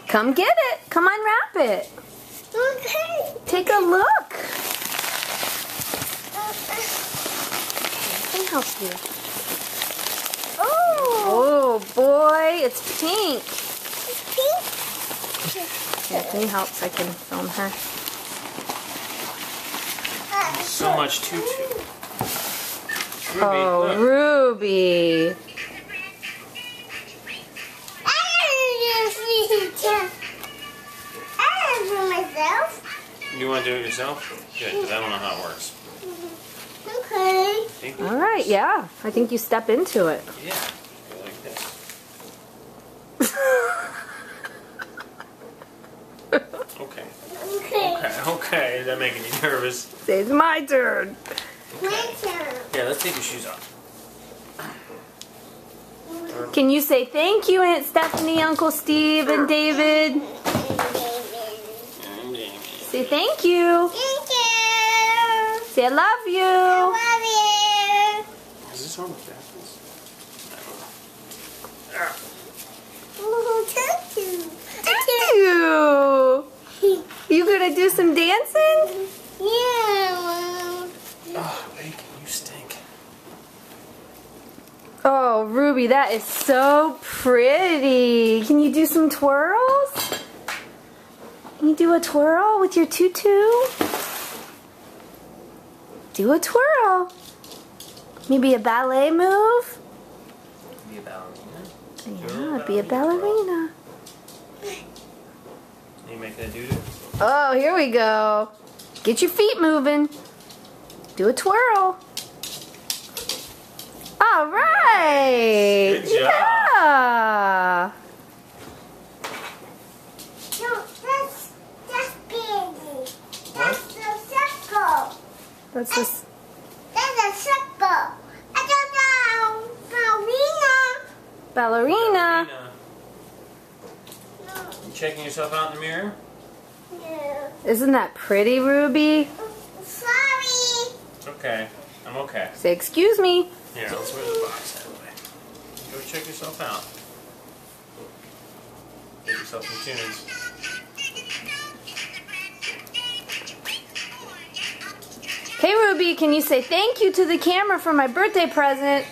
Come get it. Come unwrap it. Okay. Take a look. Let me help you. Oh boy, it's pink. It's pink. Here, can you help so I can film her? So much tutu. Ruby, Oh, look. Ruby. Myself. You want to do it yourself? Good, because I don't know how it works. Okay. All right, yeah. I think you step into it. Yeah. Go like this. Okay. Okay. That making me nervous. It's my turn. My turn. Yeah, let's take your shoes off. Can you say thank you, Aunt Stephanie, Uncle Steve, and David? Say thank you. Thank you. Say I love you. Love you. Is this on the backwards? Oh, thank you. Thank you. You gonna do some dancing? Yeah. Oh, Bacon, you stink. Oh, Ruby, that is so pretty. Can you do some twirls? Can you do a twirl with your tutu? Do a twirl. Maybe a ballet move? Be a ballerina? Yeah, be a ballerina. You making a doo-doo? Oh, here we go. Get your feet moving. Do a twirl. All right. Good job. Yeah. No, that's baby. That's the circle. That's this. That's a circle. I don't know. Ballerina. Ballerina. No. You checking yourself out in the mirror? Yeah. Isn't that pretty, Ruby? Sorry. It's okay. I'm okay. Say excuse me. Here, let's move the box that way. Go check yourself out. Get yourself some tunes. Hey, Ruby, can you say thank you to the camera for my birthday present?